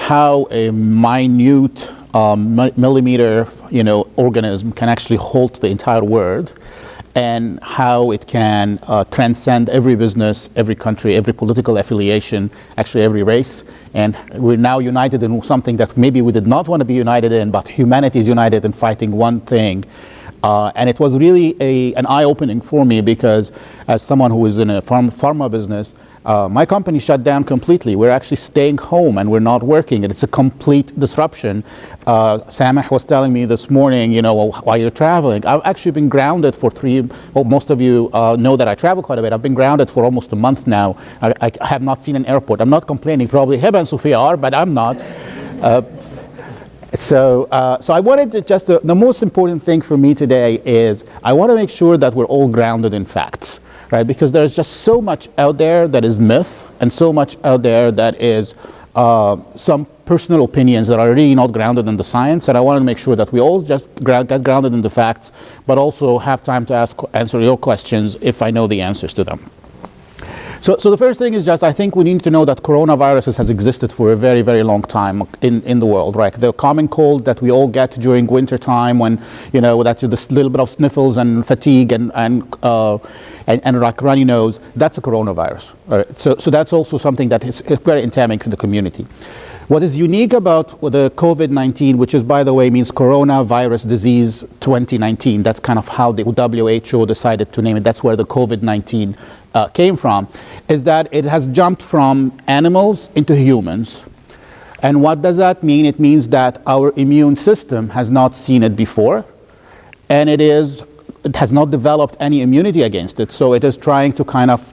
how a minute millimeter, organism can actually halt the entire world, and how it can transcend every business, every country, every political affiliation, actually every race. And we're now united in something that maybe we did not want to be united in, but humanity is united in fighting one thing. And it was really an eye-opening for me, because as someone who is in a pharma business, my company shut down completely. We're actually staying home and we're not working, and it's a complete disruption. Sameh was telling me this morning, while you're traveling, I've actually been grounded for most of you know that I travel quite a bit. I've been grounded for almost a month now. I have not seen an airport. I'm not complaining. Probably Heba and Sophia are, but I'm not. So I wanted to just, the most important thing for me today is I want to make sure that we're all grounded in facts. Right, because there's just so much out there that is myth, and so much out there that is some personal opinions that are really not grounded in the science. And I want to make sure that we all just get grounded in the facts, but also have time to answer your questions if I know the answers to them. So the first thing is just, I think we need to know that coronaviruses has existed for a very, very long time in the world, right? The common cold that we all get during winter time, when, that's this little bit of sniffles and fatigue and like runny nose, that's a coronavirus. Right? So that's also something that is very endemic to the community. What is unique about the COVID-19, which is, by the way, means coronavirus disease 2019, that's kind of how the WHO decided to name it, that's where the COVID-19 came from, is that it has jumped from animals into humans. And what does that mean? It means that our immune system has not seen it before, and it has not developed any immunity against it. So it is trying to kind of,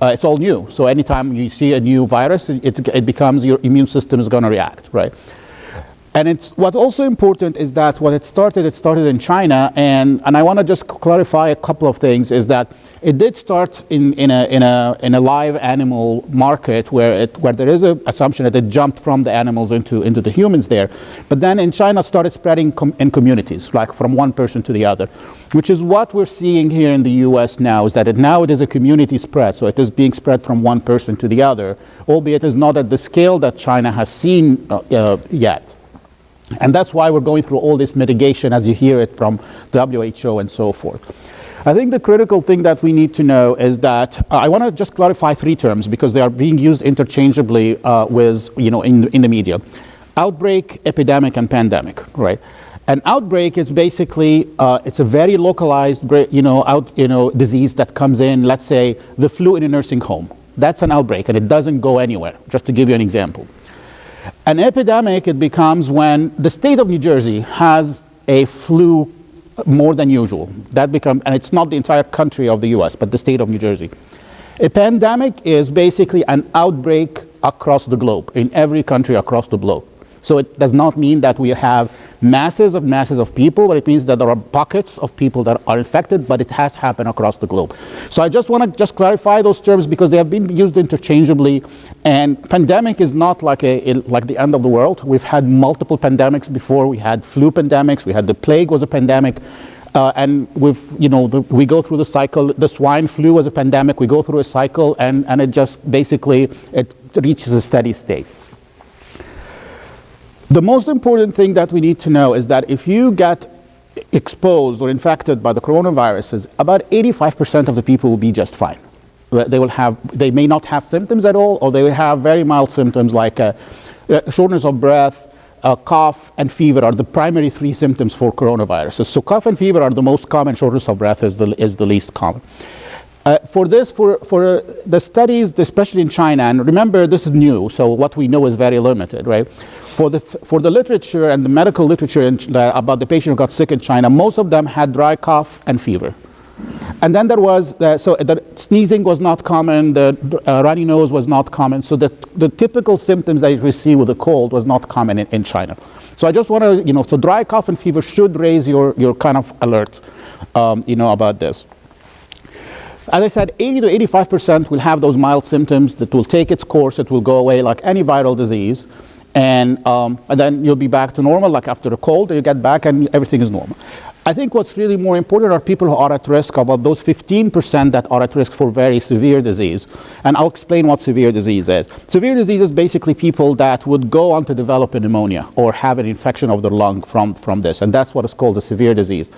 it's all new. So anytime you see a new virus, it becomes your immune system is going to react, right? And what's also important is that it started in China, and I want to just clarify a couple of things. Is that it did start in a live animal market where there is an assumption that it jumped from the animals into the humans there, but then in China it started spreading in communities, like from one person to the other, which is what we're seeing here in the U.S. now. Is that now it is a community spread, so it is being spread from one person to the other, albeit it is not at the scale that China has seen yet. And that's why we're going through all this mitigation, as you hear it from WHO and so forth. I think the critical thing that we need to know is that I want to just clarify three terms, because they are being used interchangeably in the media: outbreak, epidemic, and pandemic. Right? An outbreak is basically it's a very localized disease that comes in. Let's say the flu in a nursing home. That's an outbreak, and it doesn't go anywhere. Just to give you an example. An epidemic, it becomes when the state of New Jersey has a flu more than usual. And it's not the entire country of the US, but the state of New Jersey. A pandemic is basically an outbreak across the globe, in every country across the globe. So it does not mean that we have masses of people, but it means that there are pockets of people that are infected, but it has happened across the globe. So I just want to clarify those terms, because they have been used interchangeably. And pandemic is not like the end of the world. We've had multiple pandemics before. We had flu pandemics. We had the plague was a pandemic. And we go through the cycle. The swine flu was a pandemic. We go through a cycle, and it just basically, it reaches a steady state. The most important thing that we need to know is that if you get exposed or infected by the coronaviruses, about 85% of the people will be just fine. They may not have symptoms at all, or they will have very mild symptoms like shortness of breath, cough, and fever are the primary three symptoms for coronaviruses. So cough and fever are the most common. Shortness of breath is the least common. For the studies, especially in China, and remember this is new, so what we know is very limited, right? For the literature and the medical literature about the patient who got sick in China, most of them had dry cough and fever. And then there was, so the sneezing was not common, the runny nose was not common, so the typical symptoms that you see with a cold was not common in China. So I just want to, so dry cough and fever should raise your kind of alert, about this. As I said, 80 to 85% will have those mild symptoms that will take its course, it will go away like any viral disease. And then you'll be back to normal, like after a cold, you get back and everything is normal. I think what's really more important are people who are at risk, about those 15% that are at risk for very severe disease. And I'll explain what severe disease is. Severe disease is basically people that would go on to develop a pneumonia or have an infection of their lung from this. And that's what is called a severe disease.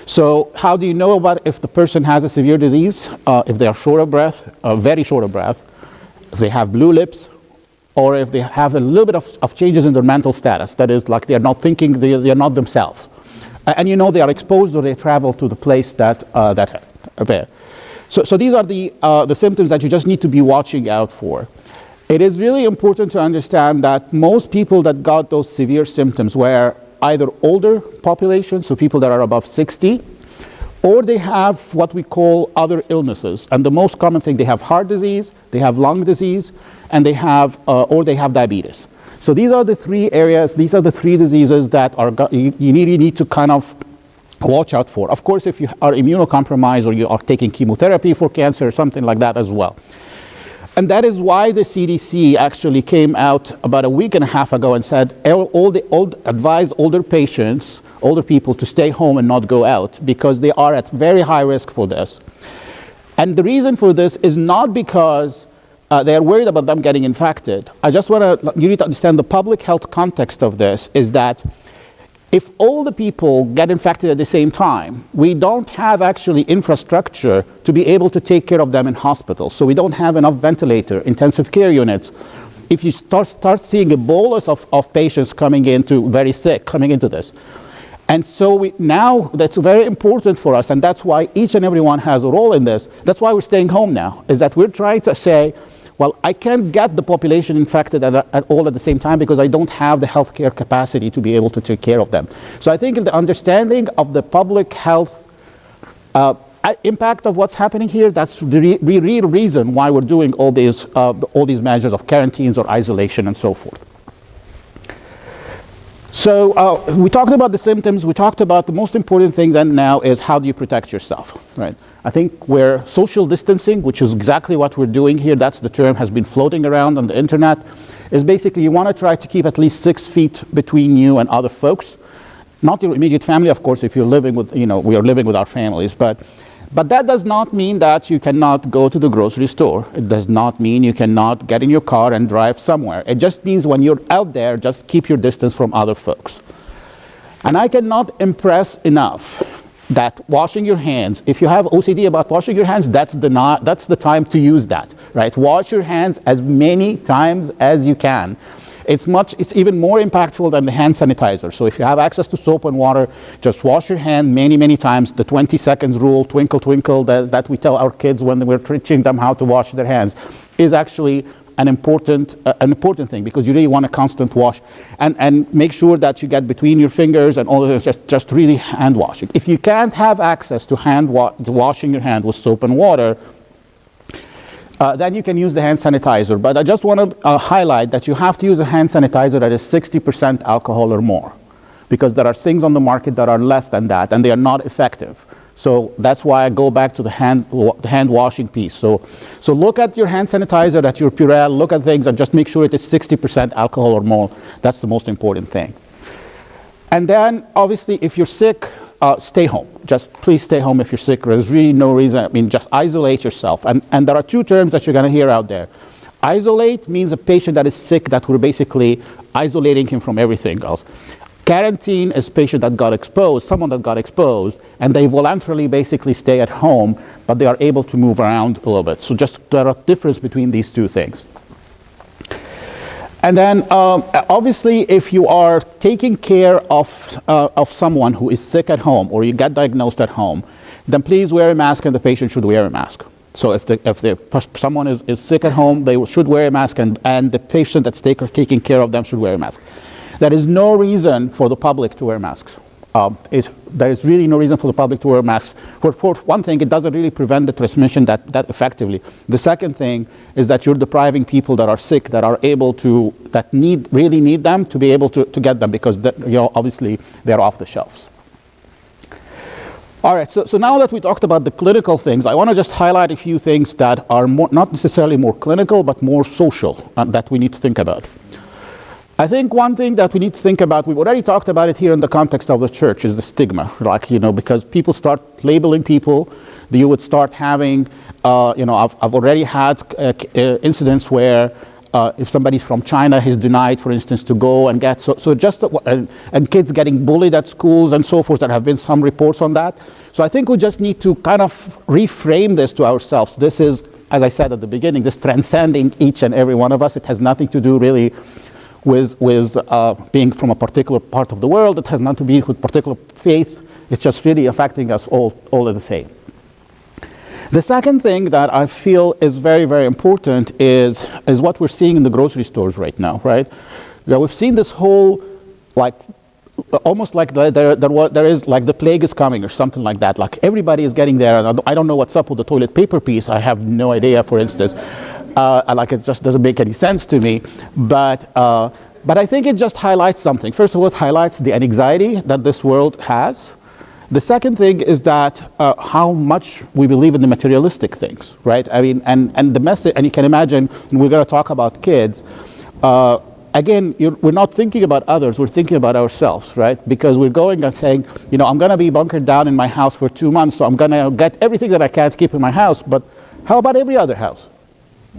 So how do you know about if the person has a severe disease? If they are short of breath, very short of breath, if they have blue lips, or if they have a little bit of changes in their mental status. That is, like they're not thinking, they're not themselves. And you know they are exposed or they travel to the place that there. So these are the symptoms that you just need to be watching out for. It is really important to understand that most people that got those severe symptoms were either older population, so people that are above 60, or they have what we call other illnesses. And the most common thing, they have heart disease, they have lung disease, and they have diabetes. So these are the three areas, these are the three diseases that you really need to kind of watch out for. Of course, if you are immunocompromised or you are taking chemotherapy for cancer or something like that as well. And that is why the CDC actually came out about a week and a half ago and said advise older patients, older people to stay home and not go out because they are at very high risk for this. And the reason for this is not because they are worried about them getting infected. You need to understand the public health context of this is that if all the people get infected at the same time, we don't have actually infrastructure to be able to take care of them in hospitals. So we don't have enough ventilator, intensive care units. If you start seeing a bolus of patients coming into very sick, coming into this. And so now that's very important for us, and that's why each and every one has a role in this. That's why we're staying home now, is that we're trying to say, well, I can't get the population infected all at the same time because I don't have the healthcare capacity to be able to take care of them. So I think in the understanding of the public health impact of what's happening here, that's the real reason why we're doing all these measures of quarantines or isolation and so forth. So we talked about the symptoms. We talked about the most important thing then now is how do you protect yourself, right? I think we're social distancing, which is exactly what we're doing here. That's the term has been floating around on the internet. Is basically you want to try to keep at least 6 feet between you and other folks. Not your immediate family, of course, if you're living with, we are living with our families. But that does not mean that you cannot go to the grocery store. It does not mean you cannot get in your car and drive somewhere. It just means when you're out there, just keep your distance from other folks. And I cannot impress enough that washing your hands, if you have OCD about washing your hands, that's the time to use that, right? Wash your hands as many times as you can. It's even more impactful than the hand sanitizer. So if you have access to soap and water, just wash your hand many, many times. The 20 seconds rule, twinkle, twinkle, that we tell our kids when we're teaching them how to wash their hands, is actually an important thing because you really want a constant wash and make sure that you get between your fingers and all of this, just really hand washing. If you can't have access to washing your hand with soap and water, then you can use the hand sanitizer. But I just want to highlight that you have to use a hand sanitizer that is 60% alcohol or more because there are things on the market that are less than that and they are not effective. So that's why I go back to the hand washing piece. So look at your hand sanitizer, at your Purell, look at things and just make sure it is 60% alcohol or more. That's the most important thing. And then obviously if you're sick, stay home. Just please stay home if you're sick. There's really no reason, just isolate yourself. And there are two terms that you're gonna hear out there. Isolate means a patient that is sick that we're basically isolating him from everything else. Quarantine is patient that got exposed, someone that got exposed, and they voluntarily basically stay at home, but they are able to move around a little bit. So just there are difference between these two things. And then obviously if you are taking care of someone who is sick at home or you get diagnosed at home, then please wear a mask and the patient should wear a mask. So if someone is sick at home, they should wear a mask and the patient that's taking care of them should wear a mask. There is no reason for the public to wear masks. There is really no reason for the public to wear masks. For one thing, it doesn't really prevent the transmission that effectively. The second thing is that you're depriving people that are sick, that are able to, really need them to be able to get them because obviously they're off the shelves. All right, so now that we talked about the clinical things, I want to just highlight a few things that are not necessarily more clinical, but more social that we need to think about. I think one thing that we need to think about, we've already talked about it here in the context of the church, is the stigma. Like, because people start labeling people, you would start having, I've already had incidents where if somebody's from China, he's denied, for instance, to go and get, and kids getting bullied at schools and so forth. There have been some reports on that. So I think we just need to kind of reframe this to ourselves. This is, as I said at the beginning, this transcending each and every one of us. It has nothing to do really with being from a particular part of the world. It has nothing to do with particular faith. It's just really affecting us all the same. The second thing that I feel is very, very important is what we're seeing in the grocery stores right now, right? We've seen this whole, like, almost like there is, like the plague is coming or something like that. Like everybody is getting there, and I don't know what's up with the toilet paper piece. I have no idea, for instance. It just doesn't make any sense to me. But I think it just highlights something. First of all, it highlights the anxiety that this world has. The second thing is that how much we believe in the materialistic things, right? I mean, and the message, and you can imagine, we're going to talk about kids. Again, we're not thinking about others, we're thinking about ourselves, right? Because we're going and saying, I'm going to be bunkered down in my house for 2 months, so I'm going to get everything that I can to keep in my house. But how about every other house?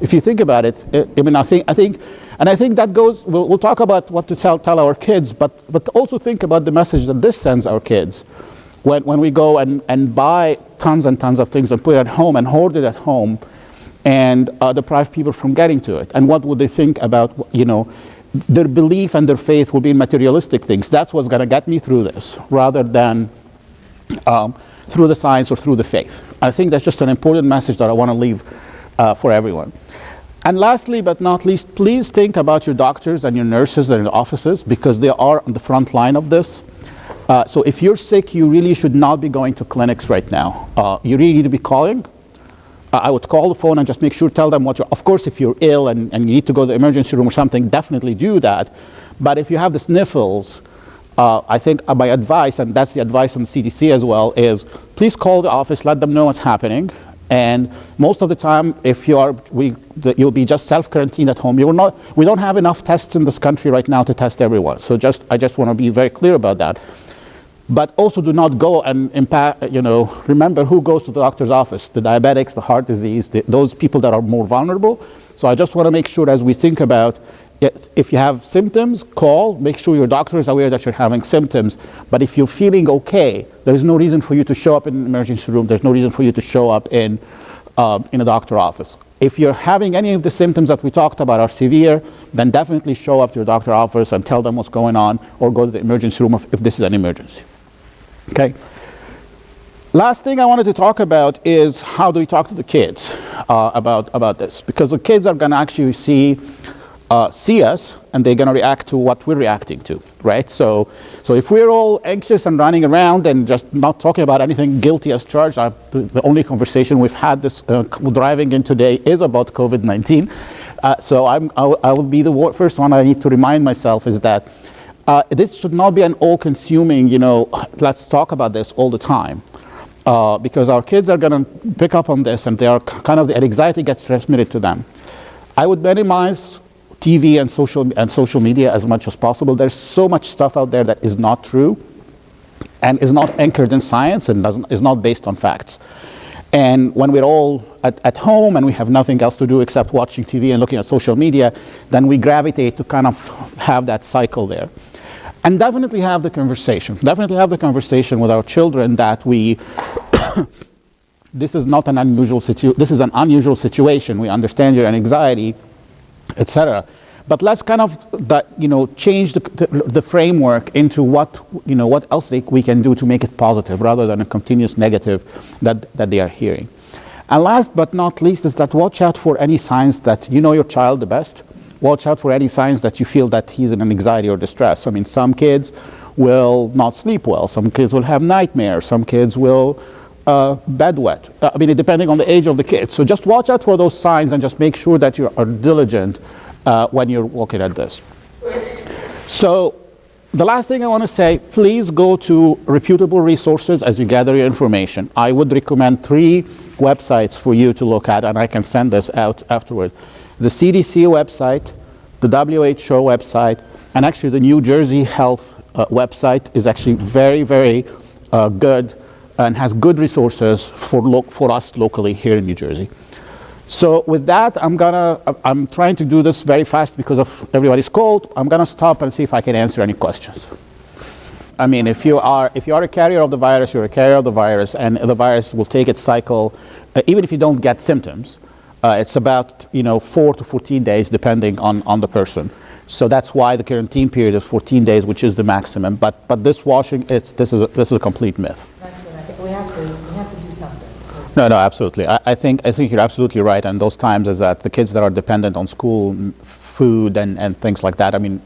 If you think about it, I think that goes. We'll talk about what to tell our kids, but also think about the message that this sends our kids. When we go and buy tons and tons of things and put it at home and hoard it at home and deprive people from getting to it. And what would they think about, their belief and their faith will be in materialistic things. That's what's going to get me through this, rather than through the science or through the faith. I think that's just an important message that I want to leave for everyone. And lastly, but not least, please think about your doctors and your nurses and your offices, because they are on the front line of this. So if you're sick, you really should not be going to clinics right now. You really need to be calling. I would call the phone and just make sure, tell them what you're, of course, if you're ill and you need to go to the emergency room or something, definitely do that. But if you have the sniffles, I think my advice, and that's the advice from the CDC as well, is please call the office, let them know what's happening. And most of the time, if you'll be just self-quarantined at home. We don't have enough tests in this country right now to test everyone. So I just want to be very clear about that. But also do not go and remember who goes to the doctor's office: the diabetics, the heart disease, those people that are more vulnerable. So I just want to make sure, as we think about, if you have symptoms, call, make sure your doctor is aware that you're having symptoms. But if you're feeling okay, there is no reason for you to show up in an emergency room. There's no reason for you to show up in a doctor's office. If you're having any of the symptoms that we talked about are severe, then definitely show up to your doctor's office and tell them what's going on, or go to the emergency room if this is an emergency. Okay. Last thing I wanted to talk about is how do we talk to the kids about this, because the kids are going to actually see us, and they're going to react to what we're reacting to, right? So if we're all anxious and running around and just not talking about anything guilty as charged, the only conversation we've had this driving in today is about COVID-19. So I will be the first one I need to remind myself is that this should not be an all-consuming, let's talk about this all the time. Because our kids are going to pick up on this, and they are the anxiety gets transmitted to them. I would minimize TV and social media as much as possible. There's so much stuff out there that is not true and is not anchored in science and is not based on facts. And when we're all at home and we have nothing else to do except watching TV and looking at social media, then we gravitate to kind of have that cycle there. And definitely have the conversation. Definitely have the conversation with our children that this is not an unusual situation. This is an unusual situation. We understand your anxiety, etc. But let's kind of change the framework into what else we can do to make it positive, rather than a continuous negative that they are hearing. And last but not least is that watch out for any signs that you know your child the best. Watch out for any signs that you feel that he's in an anxiety or distress. I mean, some kids will not sleep well. Some kids will have nightmares. Some kids will bedwet. Depending on the age of the kid. So just watch out for those signs and just make sure that you are diligent when you're looking at this. So the last thing I want to say, please go to reputable resources as you gather your information. I would recommend 3 websites for you to look at, and I can send this out afterward. The CDC website, the WHO website, And actually, the New Jersey Health website is actually very, very good and has good resources for us locally here in New Jersey. So with that, I'm trying to do this very fast because of everybody's cold. I'm gonna stop and see if I can answer any questions. I mean, if you are a carrier of the virus, you're a carrier of the virus, and the virus will take its cycle, even if you don't get symptoms. It's about 4 to 14 days, depending on the person. So that's why the quarantine period is 14 days, which is the maximum. But this washing, this is a complete myth. That's what I think we have to do something. No, absolutely. I think you're absolutely right. And those times is that the kids that are dependent on school food and things like that. I mean,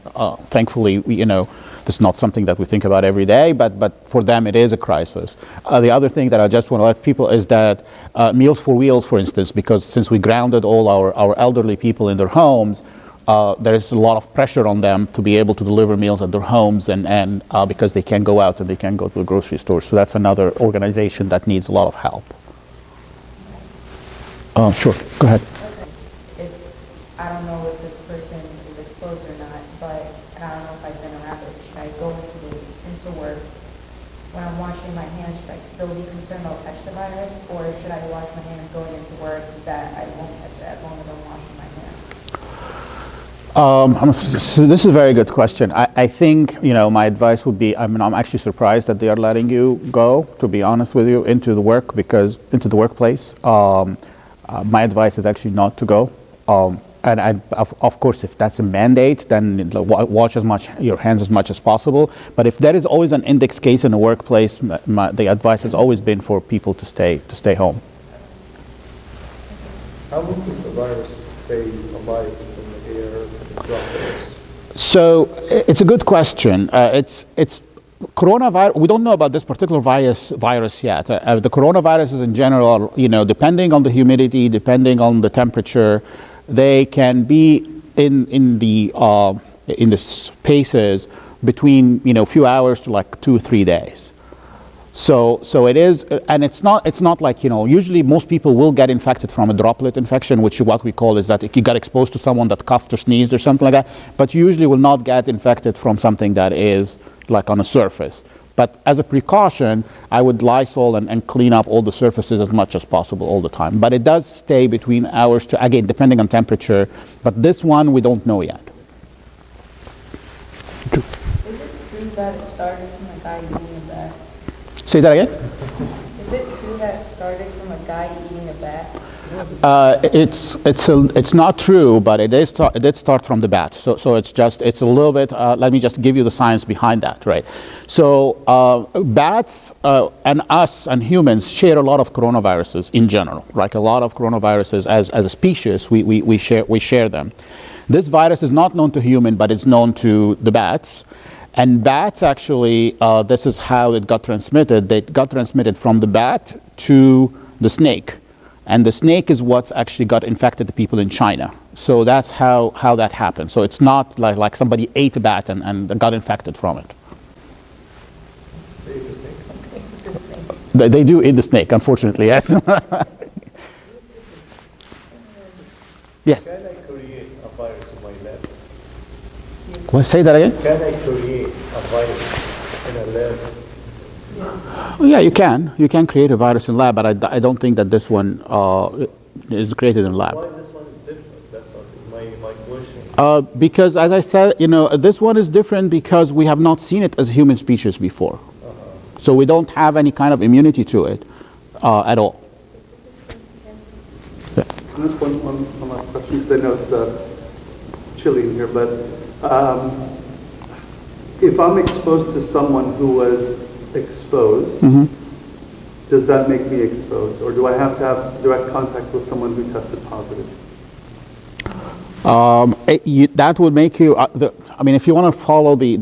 thankfully, this is not something that we think about every day, but for them it is a crisis. The other thing that I just want to let people is that Meals for Wheels, for instance, because since we grounded all our elderly people in their homes, there is a lot of pressure on them to be able to deliver meals at their homes, and because they can't go out and they can't go to the grocery store. So that's another organization that needs a lot of help. Sure, go ahead. I don't know if this person is exposed or not, but I don't know if I've been around it. Should I go into work when I'm washing my hands? Should I still be concerned I'll catch the virus, or should I wash my hands going into work that I won't catch it as long as I'm washing my hands? So this is a very good question. I think my advice would be, I'm actually surprised that they are letting you go, to be honest with you, into the workplace. My advice is actually not to go. And of course, if that's a mandate, then wash your hands as much as possible. But if there is always an index case in the workplace, the advice has always been for people to stay home. How long does the virus stay alive in the air and droplets? So it's a good question. It's coronavirus. We don't know about this particular virus yet. The coronaviruses in general, depending on the humidity, depending on the temperature, they can be in the spaces between a few hours to like 2 or 3 days. So it is, and it's not like usually most people will get infected from a droplet infection, which what we call is that if you got exposed to someone that coughed or sneezed or something like that, but you usually will not get infected from something that is like on a surface. But as a precaution, I would Lysol and clean up all the surfaces as much as possible all the time. But it does stay between hours to, again, depending on temperature. But this one, we don't know yet. Is it true that it started from a guy eating a bat? Say that again? Is it true that it started from a guy eating a bat? It's not true, but it did start from the bat. So it's a little bit. Let me just give you the science behind that, right? So bats and us and humans share a lot of coronaviruses in general. Like a lot of coronaviruses, as a species, we share them. This virus is not known to human, but it's known to the bats. And bats actually, this is how it got transmitted. It got transmitted from the bat to the snake. And the snake is what's actually got infected the people in China. So that's how that happened. So it's not like somebody ate a bat and got infected from it. They eat the snake. They do eat the snake, unfortunately, yes. Yes? Can I create a virus in my lab? Well, say that again? Can I create a virus in a lab? Yeah, you can. You can create a virus in lab, but I don't think that this one is created in lab. Why this one is different? That's what my question. Because, as I said, this one is different because we have not seen it as a human species before. So we don't have any kind of immunity to it at all. Yeah. Just one last question, because I know it's chilly in here, but if I'm exposed to someone who was exposed, does that make me exposed, or do I have to have direct contact with someone who tested positive? That would make you. If you want to follow the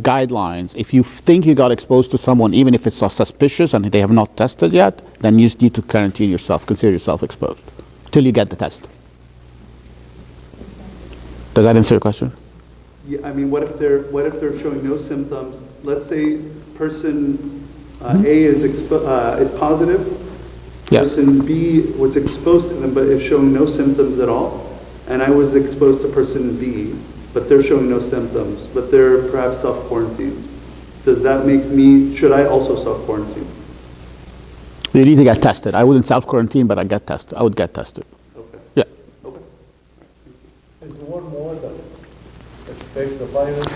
guidelines, if you think you got exposed to someone, even if it's suspicious and they have not tested yet, then you need to quarantine yourself, consider yourself exposed, till you get the test. Does that answer your question? Yeah, I mean, what if they're showing no symptoms? Let's say person A is positive. Yes. Person B was exposed to them, but is showing no symptoms at all, and I was exposed to person B. but they're showing no symptoms, but they're perhaps self-quarantined. Does that make me, should I also self-quarantine? You need to get tested. I wouldn't self-quarantine, but I would get tested. Okay. Yeah. Okay. Is there one more that affects the virus?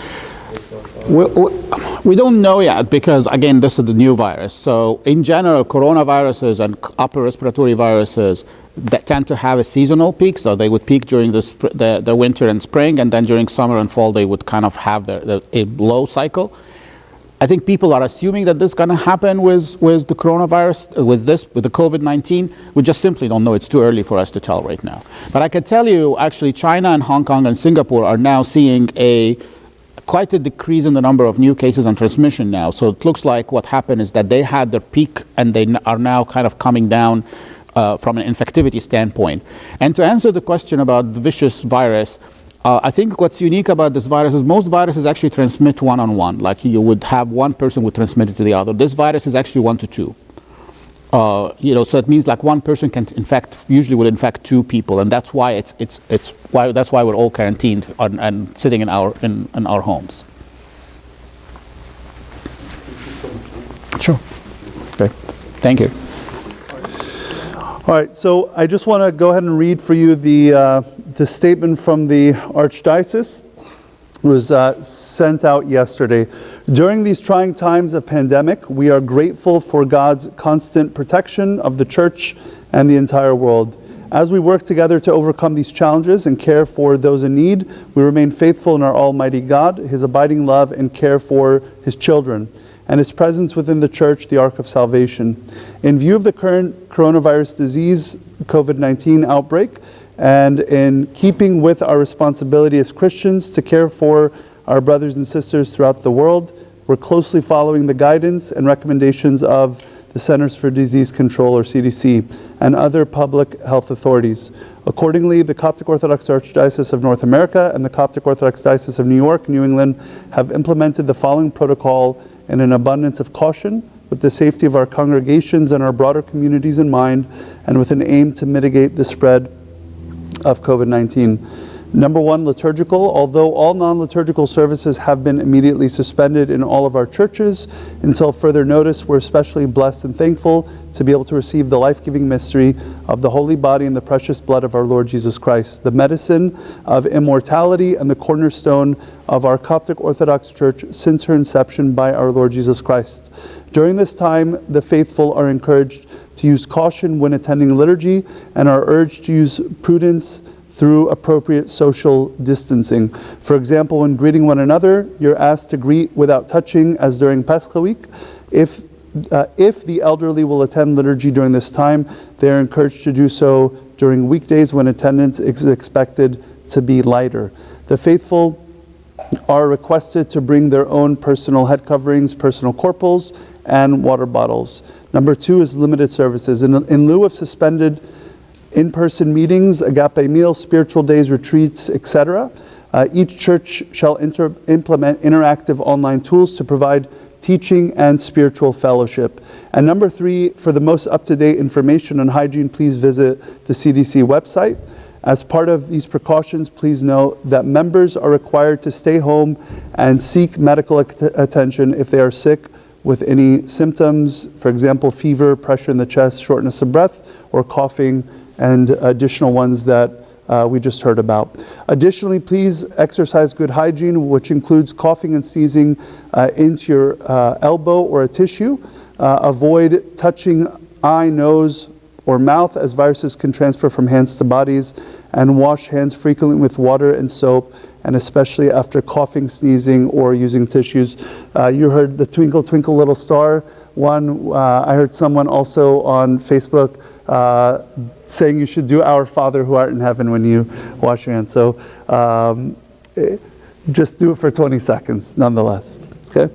We don't know yet because, again, this is the new virus. So in general, coronaviruses and upper respiratory viruses that tend to have a seasonal peak. So they would peak during the winter and spring, and then during summer and fall, they would kind of have a low cycle. I think people are assuming that this is going to happen with the coronavirus, with the COVID-19. We just simply don't know. It's too early for us to tell right now. But I can tell you, actually, China and Hong Kong and Singapore are now seeing quite a decrease in the number of new cases and transmission now. So it looks like what happened is that they had their peak and they are now kind of coming down from an infectivity standpoint. And to answer the question about the vicious virus, I think what's unique about this virus is most viruses actually transmit one-on-one. Like you would have one person would transmit it to the other. This virus is actually 1 to 2. So it means like one person can usually will infect 2 people, and that's why that's why we're all quarantined and sitting in our homes. Sure. Okay. Thank you. All right, so I just want to go ahead and read for you the statement from the Archdiocese. It was sent out yesterday. During these trying times of pandemic, we are grateful for God's constant protection of the Church and the entire world. As we work together to overcome these challenges and care for those in need, we remain faithful in our Almighty God, His abiding love and care for His children, and His presence within the Church, the Ark of Salvation. In view of the current coronavirus disease, COVID-19 outbreak, and in keeping with our responsibility as Christians to care for our brothers and sisters throughout the world, we're closely following the guidance and recommendations of the Centers for Disease Control, or CDC, and other public health authorities. Accordingly, the Coptic Orthodox Archdiocese of North America and the Coptic Orthodox Diocese of New York, New England, have implemented the following protocol in an abundance of caution, with the safety of our congregations and our broader communities in mind, and with an aim to mitigate the spread of COVID-19. Number 1, liturgical. Although all non-liturgical services have been immediately suspended in all of our churches until further notice, we're especially blessed and thankful to be able to receive the life-giving mystery of the holy body and the precious blood of our Lord Jesus Christ, the medicine of immortality and the cornerstone of our Coptic Orthodox Church since her inception by our Lord Jesus Christ. During this time, the faithful are encouraged to use caution when attending liturgy and are urged to use prudence through appropriate social distancing. For example, when greeting one another, you're asked to greet without touching, as during Pascha week. If the elderly will attend liturgy during this time, they are encouraged to do so during weekdays when attendance is expected to be lighter. The faithful are requested to bring their own personal head coverings, personal corpals, and water bottles. Number 2 is limited services. In lieu of suspended in-person meetings, agape meals, spiritual days, retreats, etc., each church shall implement interactive online tools to provide teaching and spiritual fellowship. And number 3, for the most up-to-date information on hygiene, please visit the CDC website. As part of these precautions, please note that members are required to stay home and seek medical attention if they are sick with any symptoms, for example, fever, pressure in the chest, shortness of breath, or coughing, and additional ones that we just heard about. Additionally, please exercise good hygiene, which includes coughing and sneezing into your elbow or a tissue. Avoid touching eye, nose, or mouth, as viruses can transfer from hands to bodies, and wash hands frequently with water and soap, and especially after coughing, sneezing, or using tissues. You heard the Twinkle Twinkle Little Star one. I heard someone also on Facebook saying you should do Our Father who art in heaven when you wash your hands. So just do it for 20 seconds nonetheless. Okay?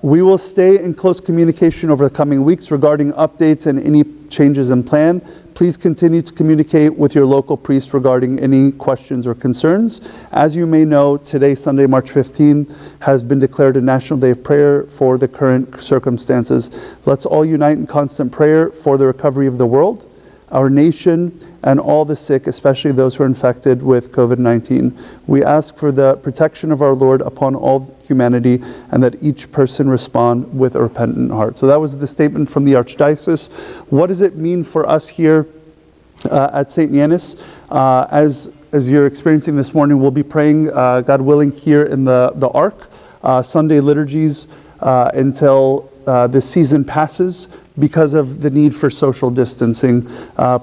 We will stay in close communication over the coming weeks regarding updates and any changes in plan. Please continue to communicate with your local priest regarding any questions or concerns. As you may know, today, Sunday, March 15th, has been declared a National Day of Prayer for the current circumstances. Let's all unite in constant prayer for the recovery of the world. our nation, and all the sick, especially those who are infected with COVID-19. We ask for the protection of our Lord upon all humanity, and that each person respond with a repentant heart. So that was the statement from the Archdiocese. What does it mean for us here at St. Anianus? As you're experiencing this morning, we'll be praying, God willing, here in the Ark, Sunday liturgies until this season passes, because of the need for social distancing.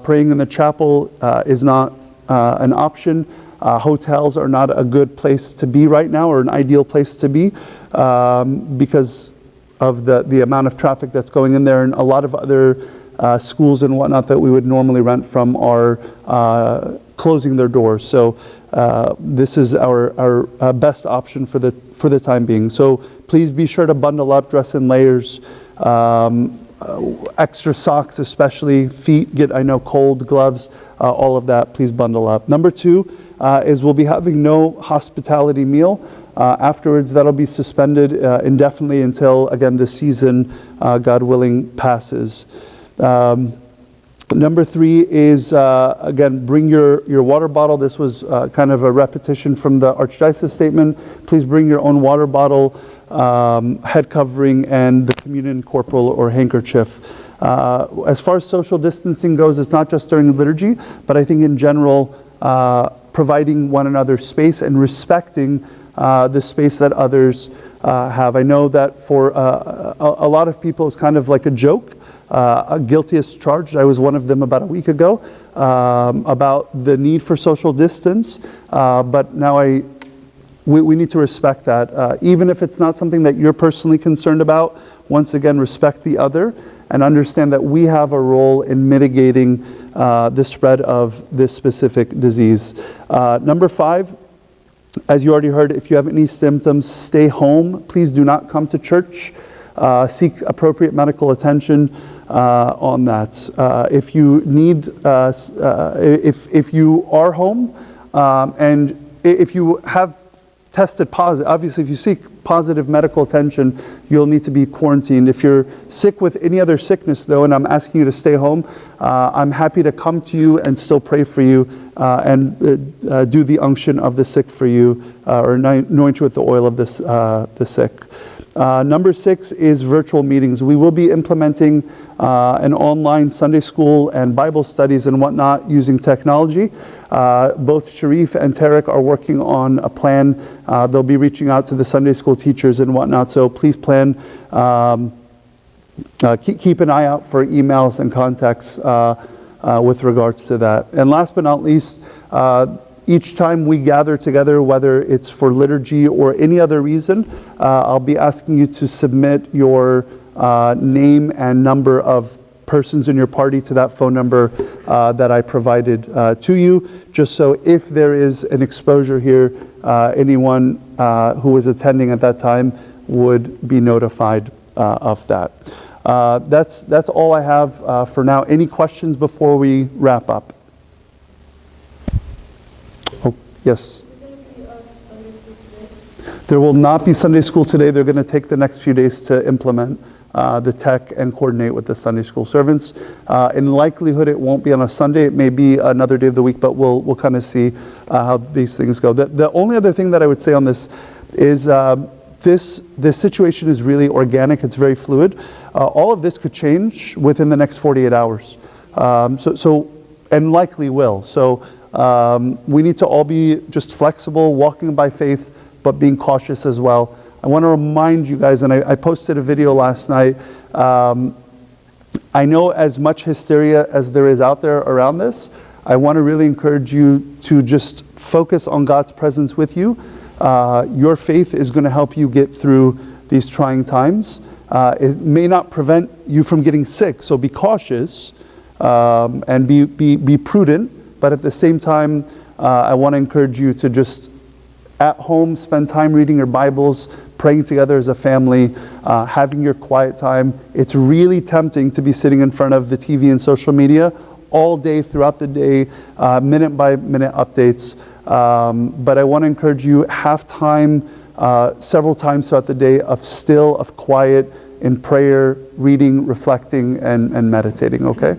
Praying in the chapel is not an option. Hotels are not a good place to be right now, or an ideal place to be, because of the amount of traffic that's going in there, and a lot of other schools and whatnot that we would normally rent from are closing their doors. So this is our best option for the time being. So please be sure to bundle up, dress in layers, extra socks, especially feet get, I know, cold, gloves, all of that. Please bundle up. Number 2 is we'll be having no hospitality meal. Afterwards, that'll be suspended indefinitely until, again, this season, God willing, passes. Number 3 is, again, bring your water bottle. This was kind of a repetition from the Archdiocese statement. Please bring your own water bottle, head covering, and the communion corporal or handkerchief. As far as social distancing goes, it's not just during liturgy, but I think in general, providing one another space and respecting the space that others have. I know that for a lot of people, it's kind of like a joke. Guilty as charged. I was one of them about a week ago about the need for social distance, but now we need to respect that. Even if it's not something that you're personally concerned about, once again, respect the other and understand that we have a role in mitigating the spread of this specific disease. Number 5, as you already heard, if you have any symptoms, stay home. Please do not come to church. Seek appropriate medical attention on that. If you need, if you are home, and if you have tested positive, obviously if you seek positive medical attention, you'll need to be quarantined. If you're sick with any other sickness though, and I'm asking you to stay home, I'm happy to come to you and still pray for you and do the unction of the sick for you, or anoint you with the oil of the sick. Number 6 is virtual meetings. We will be implementing an online Sunday school and Bible studies and whatnot using technology. Both Sharif and Tarek are working on a plan. They'll be reaching out to the Sunday school teachers and whatnot. So please plan, keep an eye out for emails and contacts with regards to that. And last but not least, each time we gather together, whether it's for liturgy or any other reason, I'll be asking you to submit your name and number of persons in your party to that phone number that I provided to you, just so if there is an exposure here, anyone who was attending at that time would be notified of that. That's all I have for now. Any questions before we wrap up? Oh, yes. There will not be Sunday school today. They're going to take the next few days to implement the tech and coordinate with the Sunday school servants. In likelihood, it won't be on a Sunday. It may be another day of the week, but we'll kind of see how these things go. The only other thing that I would say on this is this situation is really organic. It's very fluid. All of this could change within the next 48 hours. And likely will. So we need to all be just flexible, walking by faith, but being cautious as well. I want to remind you guys, and I posted a video last night. I know as much hysteria as there is out there around this, I want to really encourage you to just focus on God's presence with you. Your faith is going to help you get through these trying times. It may not prevent you from getting sick, so be cautious and be prudent. But at the same time, I want to encourage you to just at home spend time reading your Bibles, praying together as a family, having your quiet time. It's really tempting to be sitting in front of the TV and social media all day, throughout the day, minute by minute updates. But I want to encourage you, have time several times throughout the day of still, of quiet, in prayer, reading, reflecting, and meditating, okay?